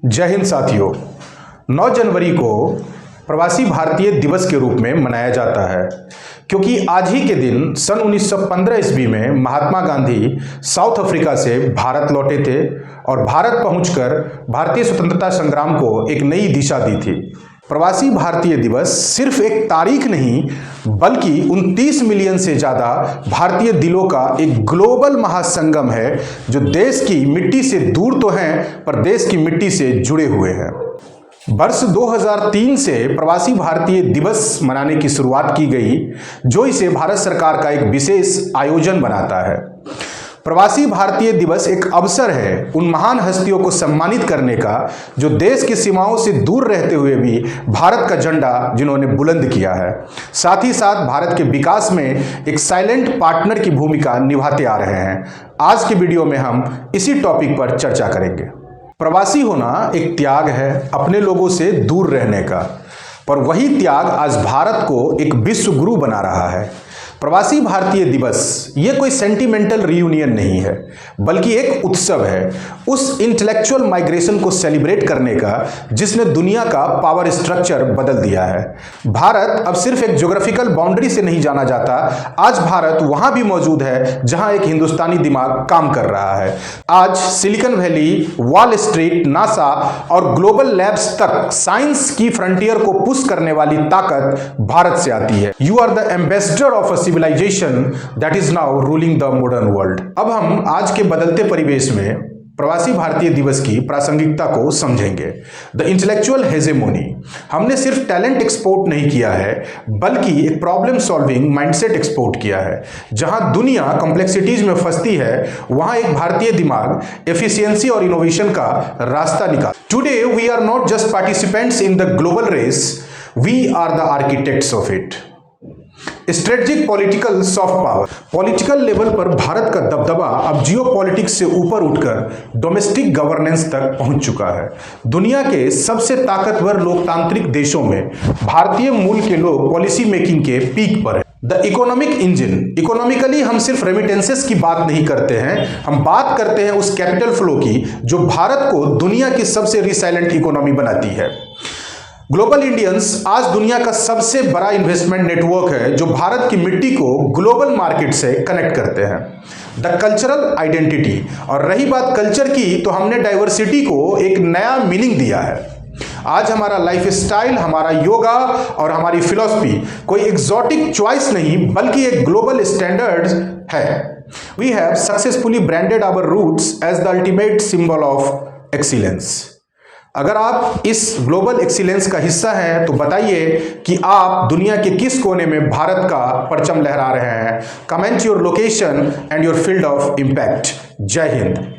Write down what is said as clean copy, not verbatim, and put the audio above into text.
जय हिंद साथियों। 9 जनवरी को प्रवासी भारतीय दिवस के रूप में मनाया जाता है क्योंकि आज ही के दिन सन 1915 ईस्वी में महात्मा गांधी साउथ अफ्रीका से भारत लौटे थे और भारत पहुंचकर भारतीय स्वतंत्रता संग्राम को एक नई दिशा दी थी। प्रवासी भारतीय दिवस सिर्फ एक तारीख नहीं बल्कि 29 मिलियन से ज़्यादा भारतीय दिलों का एक ग्लोबल महासंगम है जो देश की मिट्टी से दूर तो हैं पर देश की मिट्टी से जुड़े हुए हैं। वर्ष 2003 से प्रवासी भारतीय दिवस मनाने की शुरुआत की गई जो इसे भारत सरकार का एक विशेष आयोजन बनाता है। प्रवासी भारतीय दिवस एक अवसर है उन महान हस्तियों को सम्मानित करने का जो देश की सीमाओं से दूर रहते हुए भी भारत का झंडा जिन्होंने बुलंद किया है, साथ ही साथ भारत के विकास में एक साइलेंट पार्टनर की भूमिका निभाते आ रहे हैं। आज के वीडियो में हम इसी टॉपिक पर चर्चा करेंगे। प्रवासी होना एक त्याग है अपने लोगों से दूर रहने का, पर वही त्याग आज भारत को एक विश्व गुरु बना रहा है। प्रवासी भारतीय दिवस ये कोई सेंटिमेंटल रियूनियन नहीं है बल्कि एक उत्सव है उस इंटेलेक्चुअल माइग्रेशन को सेलिब्रेट करने का जिसने दुनिया का पावर स्ट्रक्चर बदल दिया है। भारत अब सिर्फ एक ज्योग्राफिकल बाउंड्री से नहीं जाना जाता, आज भारत वहां भी मौजूद है जहां एक हिंदुस्तानी दिमाग काम कर रहा है। आज Silicon Valley, Wall Street, NASA और ग्लोबल लैब्स तक साइंस की फ्रंटियर को पुश करने वाली ताकत भारत से आती है। You are the ambassador of civilization that is now ruling the modern world। अब हम आज के बदलते परिवेश में प्रवासी भारतीय दिवस की प्रासंगिकता को समझेंगे। द इंटेलेक्चुअल हेजेमोनी, हमने सिर्फ टैलेंट एक्सपोर्ट नहीं किया है बल्कि एक प्रॉब्लम सॉल्विंग माइंडसेट एक्सपोर्ट किया है। जहां दुनिया कॉम्प्लेक्सिटीज में फंसती है वहां एक भारतीय दिमाग एफिशिएंसी और इनोवेशन का रास्ता निकाल। Today we are not just participants in the global race, we are the architects of it. Strategic political soft power, political level पर भारत का दबदबा अब जियो पॉलिटिक्स से ऊपर उठकर डोमेस्टिक गवर्नेंस तक पहुंच चुका है। दुनिया के सबसे ताकतवर लोकतांत्रिक देशों में भारतीय मूल के लोग पॉलिसी मेकिंग के पीक पर है। द इकोनॉमिक इंजन, इकोनॉमिकली हम सिर्फ रेमिटेंसेस की बात नहीं करते हैं, हम बात करते हैं उस कैपिटल फ्लो की जो भारत को दुनिया की सबसे रिसाइलेंट इकोनॉमी बनाती है। ग्लोबल इंडियंस आज दुनिया का सबसे बड़ा इन्वेस्टमेंट नेटवर्क है जो भारत की मिट्टी को ग्लोबल मार्केट से कनेक्ट करते हैं। द कल्चरल आइडेंटिटी, और रही बात कल्चर की तो हमने डाइवर्सिटी को एक नया मीनिंग दिया है। आज हमारा लाइफस्टाइल, हमारा योगा और हमारी फिलॉसफी कोई एग्जॉटिक चॉइस नहीं बल्कि एक ग्लोबल स्टैंडर्ड्स है। We have successfully branded our roots as the ultimate symbol of excellence. अगर आप इस ग्लोबल एक्सीलेंस का हिस्सा हैं तो बताइए कि आप दुनिया के किस कोने में भारत का परचम लहरा रहे हैं। Comment your location and your field of impact. जय हिंद।